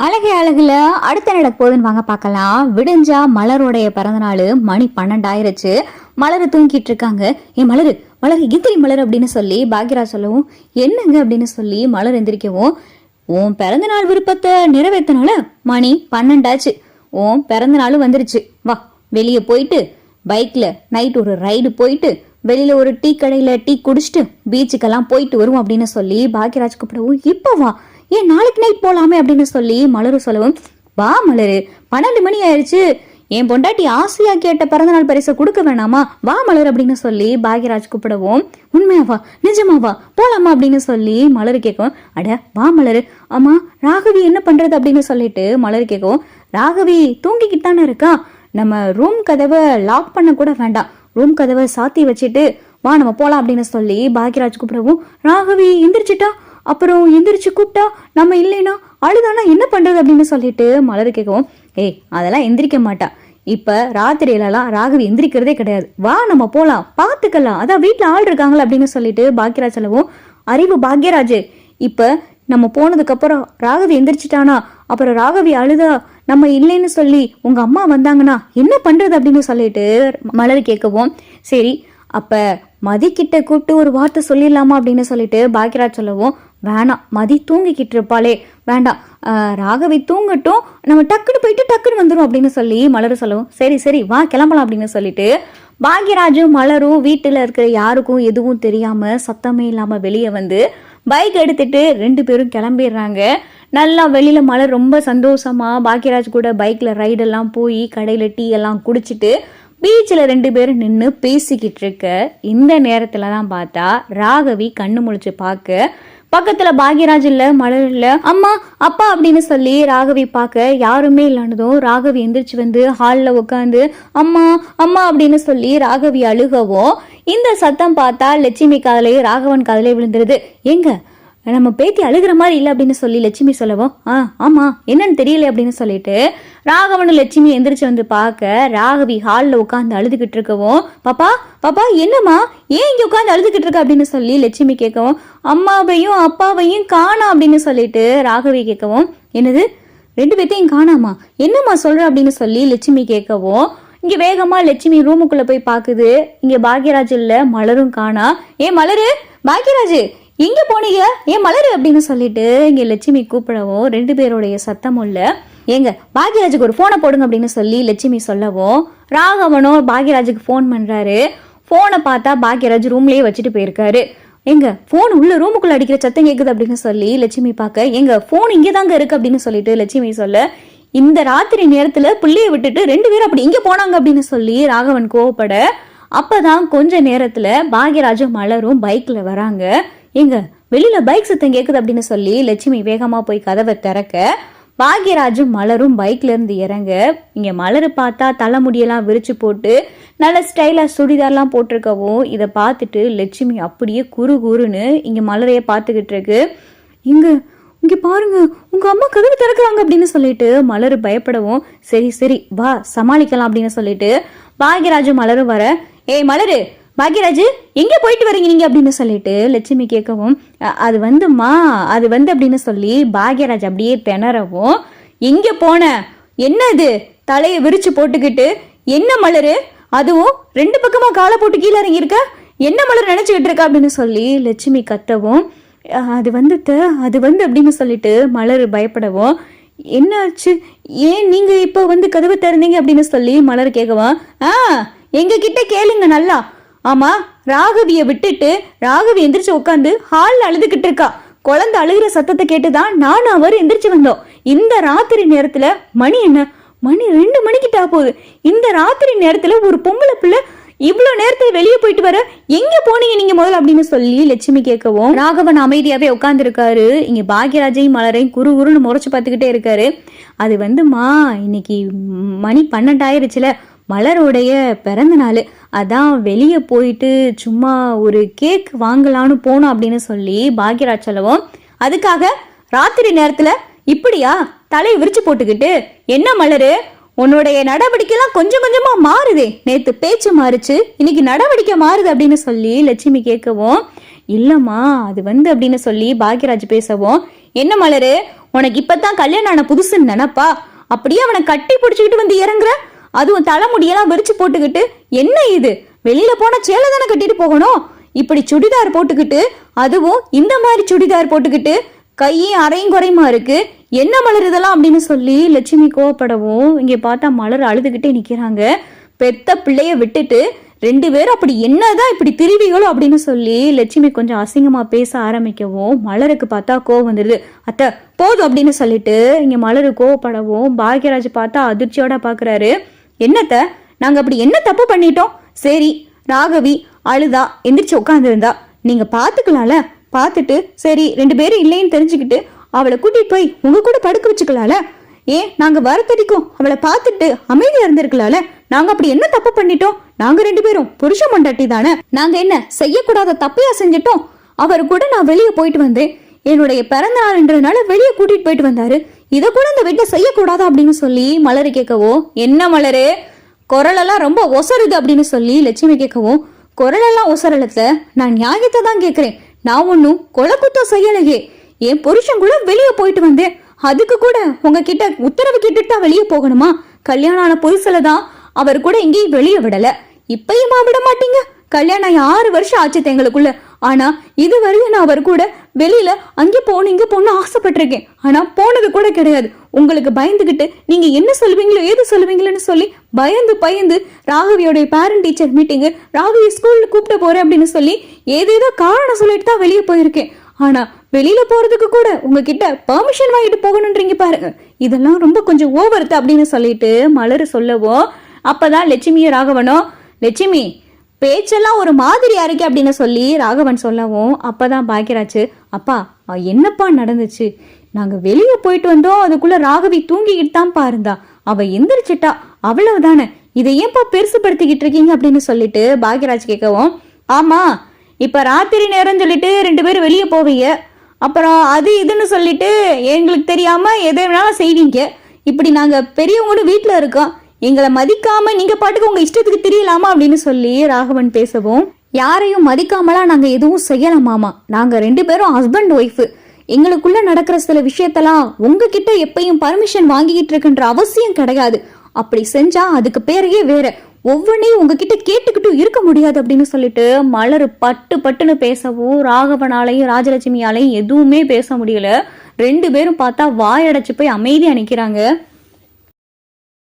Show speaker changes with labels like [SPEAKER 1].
[SPEAKER 1] அழகே அழகுல அடுத்த நடக்க போகுதுன்னு வாங்க பார்க்கலாம். விடிஞ்சா மலருடைய பிறந்த நாள். மணி 12 ஆயிருச்சு. மலரு தூங்கிட்டு இருக்காங்க. ஏன் மலரு மலர் எந்திரி மலர் அப்படின்னு சொல்லி பாக்யராஜ் சொல்லவும், என்னங்க அப்படின்னு சொல்லி மலர் எந்திரிக்கவும், உன் பிறந்த நாள் விருப்பத்தை நிறைவேற்றினால மணி 12 ஆச்சு. உன் பிறந்த நாள் வந்துருச்சு. வா வெளியே போயிட்டு பைக்ல நைட் ஒரு ரைடு போயிட்டு வெளியில ஒரு டீ கடையில டீ குடிச்சிட்டு பீச்சுக்கெல்லாம் போயிட்டு வருவோம் அப்படின்னு சொல்லி பாக்யராஜ் கூப்பிடவும், இப்போ வா ஏன் நாளைக்கு நைட் போலாமே அப்படின்னு சொல்லி மலரு சொல்லவும், வா மலரு 12 மணி ஆயிடுச்சு. என் பொண்டாட்டி ஆசையா கேட்ட பிறந்தநாள் பரிசை கொடுக்க வேணாமா, வா மலர் அப்படின்னு சொல்லி பாக்யராஜ் கூப்பிடவும், உண்மையாவா நிஜமாவா போலாமா அப்படின்னு சொல்லி மலரு கேட்கவும், அட வா மலரு. ஆமா ராகவி என்ன பண்றது அப்படின்னு சொல்லிட்டு மலரு கேட்கவும், ராகவி தூங்கிக்கிட்டு தானே இருக்கா, நம்ம ரூம் கதவை லாக் பண்ண கூட வேண்டாம், ரூம் கதவை சாத்தி வச்சுட்டு வா நம்ம போலாம் அப்படின்னு சொல்லி பாக்யராஜ் கூப்பிடவும், ராகவி எந்திரிச்சிட்டா, அப்புறம் எந்திரிச்சு கூப்பிட்டா நம்ம இல்லைன்னா அழுதானா என்ன பண்றது அப்படின்னு சொல்லிட்டு மலரு கேட்கவும், ஏய் அதெல்லாம் எந்திரிக்க மாட்டா, இப்ப ராத்திரியிலலாம் ராகவி எந்திரிக்கிறதே கிடையாது, வா நம்ம போலாம் பாத்துக்கலாம், அதான் வீட்டுல ஆள் இருக்காங்களா அப்படின்னு சொல்லிட்டு பாக்யராஜ் சொல்லவும், அறிவு பாக்யராஜ், இப்ப நம்ம போனதுக்கு அப்புறம் ராகவி எந்திரிச்சிட்டானா, அப்புறம் ராகவி அழுதா நம்ம இல்லைன்னு சொல்லி உங்க அம்மா வந்தாங்கன்னா என்ன பண்றது அப்படின்னு சொல்லிட்டு மலர் கேட்கவும், சரி அப்ப மதி கிட்ட கூப்பிட்டு ஒரு வார்த்தை சொல்லிடலாமா அப்படின்னு சொல்லிட்டு பாக்யராஜ் சொல்லவும், வேணாம் மதி தூங்கிக்கிட்டு இருப்பாளே வேண்டாம், ராகவி தூங்கட்டும், நம்ம டக்குன்னு போயிட்டு டக்குன்னு வந்துடும் அப்படின்னு சொல்லி மலரு சொல்லவும், சரி சரி வா கிளம்பலாம் அப்படின்னு சொல்லிட்டு பாக்யராஜும் மலரும் வீட்டுல இருக்கிற யாருக்கும் எதுவும் தெரியாம சத்தமே இல்லாம வெளியே வந்து பைக் எடுத்துட்டு 2 பேரும் கிளம்பிடுறாங்க. நல்லா வெளியில மலர் ரொம்ப சந்தோஷமா பாக்யராஜ் கூட பைக்ல ரைடெல்லாம் போய் கடையில டீ எல்லாம் குடிச்சிட்டு பீச்சில் 2 பேரும் நின்று பேசிக்கிட்டு இருக்க இந்த நேரத்துல தான் பார்த்தா ராகவி கண்ணு முழிச்சு பார்க்க பக்கத்துல பாக்யராஜ் இல்ல மலர் இல்ல, அம்மா அப்பா அப்படின்னு சொல்லி ராகவி பார்க்க யாருமே இல்லைன்னதும் ராகவி எந்திரிச்சு வந்து ஹாலில் உட்காந்து அம்மா அம்மா அப்படின்னு சொல்லி ராகவி அழுகவும், இந்த சத்தம் பார்த்தா லட்சுமி காதலே ராகவன் காதலே விழுந்துருது. எங்க நம்ம பேத்தி அழுகிற மாதிரி இல்லை அப்படின்னு சொல்லி லட்சுமி சொல்லவும், ஆமா என்னன்னு தெரியல அப்படின்னு சொல்லிட்டு ராகவன் லட்சுமி எந்திரிச்சு வந்து பார்க்க ராகவி ஹாலில் உட்காந்து அழுதுகிட்டு இருக்கவும், பாப்பா பாப்பா என்னம்மா ஏன் இங்க உட்காந்து அழுதுகிட்டு இருக்க அப்படின்னு சொல்லி லட்சுமி கேட்கவும், அம்மாவையும் அப்பாவையும் காணா அப்படின்னு சொல்லிட்டு ராகவி கேட்கவும், என்னது 2 பேர்த்தையும் காணாமா, என்னம்மா சொல்ற அப்படின்னு சொல்லி லட்சுமி கேட்கவும், இங்க வேகமா லட்சுமி ரூமுக்குள்ள போய் பாக்குது. இங்க பாக்யராஜ் இல்ல மலரும் காணா. ஏன் மலரு பாக்யராஜ் எங்க போனீங்க ஏன் மலரு அப்படின்னு சொல்லிட்டு இங்க லட்சுமி கூப்பிடவும் 2 பேருடைய சத்தமும் இல்ல. ஏங்க பாக்யராஜுக்கு ஒரு போனை போடுங்க அப்படின்னு சொல்லி லட்சுமி சொல்லவும் ராகவனும் பாக்யராஜுக்கு போன் பண்றாரு. போனை பார்த்தா பாக்யராஜ் ரூம்லயே வச்சுட்டு போயிருக்காரு. எங்க போன் உள்ள ரூமுக்குள்ள அடிக்கிற சத்தம் கேக்குது அப்படின்னு சொல்லி லட்சுமி பார்க்க, எங்க போன் இங்கதாங்க இருக்கு அப்படின்னு சொல்லிட்டு லட்சுமி சொல்ல, இந்த ராத்திரி நேரத்துல பிள்ளைய விட்டுட்டு 2 பேரும் அப்படி இங்க போனாங்க அப்படின்னு சொல்லி ராகவன் கோவப்பட, அப்பதான் கொஞ்ச நேரத்துல பாக்யராஜும் மலரும் பைக்ல வராங்க. எங்க வெளியில பைக் சத்தம் கேக்குது அப்படின்னு சொல்லி லட்சுமி வேகமா போய் கதவை திறக்க பாக்யராஜும் மலரும் பைக்ல இருந்து இறங்க. இங்க மலரு பார்த்தா தலைமுடியெல்லாம் விரிச்சு போட்டு நல்ல ஸ்டைலா சுடிதார்லாம் போட்டிருக்கவும் இதை பார்த்துட்டு லட்சுமி அப்படியே குறு குறுன்னு இங்க மலரைய பார்த்துக்கிட்டு இருக்கு. இங்க பாருங்க உங்க அம்மா கதவு திறக்கிறாங்க அப்படின்னு சொல்லிட்டு மலரு பயப்படவும், சரி சரி வா சமாளிக்கலாம் அப்படின்னு சொல்லிட்டு பாக்யராஜும் மலரும் வர, ஏய் மலரு பாக்யராஜ் எங்க போயிட்டு வரீங்க நீங்க அப்படின்னு சொல்லிட்டு லட்சுமி கேட்கவும், அது அப்படின்னு சொல்லி பாக்யராஜ் அப்படியே திணறவும், எங்க போன என்ன இது தலையை விரிச்சு போட்டுக்கிட்டு, என்ன மலரு அதுவும் 2 பக்கமா காலை போட்டு கீழே இறங்கி இருக்க, என்ன மலர் நினைச்சுக்கிட்டு இருக்க அப்படின்னு சொல்லி லட்சுமி கத்தவும், அது அப்படின்னு சொல்லிட்டு மலர் பயப்படவும், என்னாச்சு ஏன் நீங்க இப்ப வந்து கதவு திறந்தீங்க அப்படின்னு சொல்லி மலர் கேட்கவும், எங்க கிட்ட கேளுங்க நல்லா, ஆமா ராகவிய விட்டுட்டு ராகவி எந்திரிச்சு உட்காந்து ஹால்ல அழுதுகிட்டு இருக்கா, குழந்தை அழுகிற சத்தத்தை கேட்டுதான் நானும் அவர் எந்திரிச்சு வந்தோம். இந்த ராத்திரி நேரத்துல மணி 2 மணிக்கிட்டா போகுது, இந்த ராத்திரி நேரத்துல ஒரு பொம்பளை பிள்ளை இவ்வளவு நேரத்துல வெளியே போயிட்டு வர எங்க போனீங்க நீங்க முதல்ல அப்படின்னு சொல்லி லட்சுமி கேட்கவும், ராகவன் அமைதியாவே உட்கார்ந்து இருக்காரு. இங்க பாக்யராஜையும் மலரையும் குறுன்னு முறைச்சு பார்த்துக்கிட்டே இருக்காரு. அது இன்னைக்கு மணி 12 ஆயிருச்சுல, மலருடைய பிறந்த நாள், அதான் வெளியே போயிட்டு சும்மா ஒரு கேக் வாங்கலான்னு போனோம் அப்படின்னு சொல்லி பாக்யராஜ் சொல்லவும், அதுக்காக ராத்திரி நேரத்துல இப்படியா தலையை விரிச்சு போட்டுக்கிட்டு, என்ன மலரு உன்னுடைய நடவடிக்கைலாம் கொஞ்சம் கொஞ்சமா மாறுதே, நேத்து பேச்சு மாறுச்சு இன்னைக்கு நடவடிக்கை மாறுது அப்படின்னு சொல்லி லட்சுமி கேட்கவும், இல்லம்மா அது அப்படின்னு சொல்லி பாக்யராஜ் பேசவும், என்ன மலரு உனக்கு இப்பதான் கல்யாணம் ஆன புதுசுன்னு நினைப்பா? அப்படியே அவனை கட்டி பிடிச்சிக்கிட்டு வந்து இறங்குற, அதுவும் தலைமுடியெல்லாம் விரிச்சு போட்டுக்கிட்டு. என்ன இது? வெளியில போனா சேலை தானே கட்டிட்டு போகணும். இப்படி சுடிதார் போட்டுக்கிட்டு, அதுவும் இந்த மாதிரி சுடிதார் போட்டுக்கிட்டு கையும் அரையும் குறையுமா இருக்கு. என்ன மலர் இதெல்லாம் அப்படின்னு சொல்லி லட்சுமி கோவப்படவும் இங்க பார்த்தா மலர் அழுதுகிட்டே நிக்கிறாங்க. பெத்த பிள்ளைய விட்டுட்டு 2 பேரும் அப்படி என்னதான் இப்படி திருவிகளோ அப்படின்னு சொல்லி லட்சுமி கொஞ்சம் அசிங்கமா பேச ஆரம்பிக்கவும் மலருக்கு பார்த்தா கோவம் வந்துடுது. அத்தை போதும் அப்படின்னு சொல்லிட்டு இங்க மலரு கோவப்படவும் பாக்யராஜ் பார்த்தா அதிர்ச்சியோட பாக்குறாரு. என்னத்த, நாங்க அப்படி என்ன தப்பு பண்ணிட்டோம்? சரி, ராகவி அழுதா எந்திரிச்சு உட்காந்துருந்தா, நீங்க பாத்துக்கலாம்ல. பார்த்துட்டு சரி 2 பேரும் இல்லைன்னு தெரிஞ்சுக்கிட்டு அவளை கூட்டிட்டு போய் உங்க கூட படுக்க வச்சுக்கலாம்ல. ஏன் நாங்க வரத்தடிக்கும் அவளை பார்த்துட்டு அமைதியா இருந்திருக்கலாம்ல. நாங்க அப்படி என்ன தப்பு பண்ணிட்டோம்? நாங்க 2 பேரும் புருஷ மண்டாட்டி தானே. நாங்க என்ன செய்யக்கூடாத தப்பையா செஞ்சிட்டோம்? அவர் கூட நான் வெளியே போயிட்டு வந்தேன், என்னுடைய பிறந்த நாள்ன்றதுனால வெளியே கூட்டிட்டு போயிட்டு வந்தாரு. இதை கூட இந்த வீட்டை செய்யக்கூடாதா அப்படின்னு சொல்லி மலரு கேட்கவோ, என்ன மலரு குரலெல்லாம் ரொம்ப ஒசருது அப்படின்னு சொல்லி லட்சுமி கேட்கவும், குரலெல்லாம் ஒசரலத்த, நான் நியாயத்தை தான் கேட்கிறேன். நான் ஒன்னும் கொலை குத்தம் செய்யலையே. என் புருஷன் கூட வெளியே போயிட்டு வந்தேன், அதுக்கு கூட உங்ககிட்ட உத்தரவு கேட்டுட்டு தான் வெளியே போகணுமா? கல்யாணம் ஆன புதுசுல தான் அவர் கூட எங்கேயும் வெளியே விடல, இப்பயுமா விட மாட்டீங்க? கல்யாணம் 6 வருஷம் ஆச்சு எங்களுக்குள்ள. ஆனா இதுவரையும் நான் அவர் கூட வெளியில அங்கே போகணும் இங்க போகணும் ஆசைப்பட்டிருக்கேன், ஆனா போனது கூட கிடையாது. உங்களுக்கு பயந்துகிட்டு நீங்க என்ன சொல்லுவீங்களோ ஏது சொல்லுவீங்களோன்னு சொல்லி பயந்து ராகவியோடைய பேரண்ட் டீச்சர் மீட்டிங்கு, ராகவி ஸ்கூல்ல கூப்பிட்டு போறேன் அப்படின்னு சொல்லி ஏதேதோ காரணம் சொல்லிட்டு தான் வெளியே போயிருக்கேன். ஆனா வெளியில போறதுக்கு கூட உங்ககிட்ட பெர்மிஷன் வாங்கிட்டு போகணுன்றீங்க பாருங்க. இதெல்லாம் ரொம்ப கொஞ்சம் ஓவர்த்து அப்படின்னு சொல்லிட்டு மலரு சொல்லவும், அப்பதான் லட்சுமியும் ராகவனும், லட்சுமி பேச்செல்லாம் ஒரு மாதிரியா இருக்கு அப்படின்னு சொல்லி ராகவன் சொல்லவும், அப்பதான் பாக்கியராஜ், அப்பா என்னப்பா நடந்துச்சு? நாங்க வெளியே போயிட்டு வந்தோம், அதுக்குள்ள ராகவி தூங்கிக்கிட்டு தான் பாருந்தா, அவ எந்திரிச்சிட்டா, அவ்வளவுதானே, இதை ஏன்பா பெருசுப்படுத்திக்கிட்டு இருக்கீங்க அப்படின்னு சொல்லிட்டு பாக்கியராஜ் கேட்கவும், ஆமா இப்ப ராத்திரி நேரம் சொல்லிட்டு 2 பேரும் வெளியே போவீங்க, அப்புறம் அது இதுன்னு சொல்லிட்டு எங்களுக்கு தெரியாம எதை வேணாலும் செய்வீங்க. இப்படி நாங்க பெரியவங்களும் வீட்டுல இருக்கோம், எங்களை மதிக்காம நீங்க பாட்டுக்கு உங்க இஷ்டத்துக்கு தெரியலாமா அப்படின்னு சொல்லி ராகவன் பேசவும், யாரையும் மதிக்காமலாம் நாங்க எதுவும் செய்யலாமாமா. நாங்க 2 பேரும் ஹஸ்பண்ட் ஒய்ஃபு, எங்களுக்குள்ள நடக்கிற சில விஷயத்தெல்லாம் உங்ககிட்ட எப்பயும் பர்மிஷன் வாங்கிக்கிட்டு இருக்குன்ற அவசியம் கிடையாது. அப்படி செஞ்சா அதுக்கு பேரையே வேற, ஒவ்வொன்றையும் உங்ககிட்ட கேட்டுக்கிட்டும் இருக்க முடியாது அப்படின்னு சொல்லிட்டு மலரு பட்டுன்னு பேசவும் ராகவனாலையும் ராஜலட்சுமியாலையும் எதுவுமே பேச முடியல. 2 பேரும் பார்த்தா வாயடைச்சு போய் அமைதியா நிக்கிறாங்க.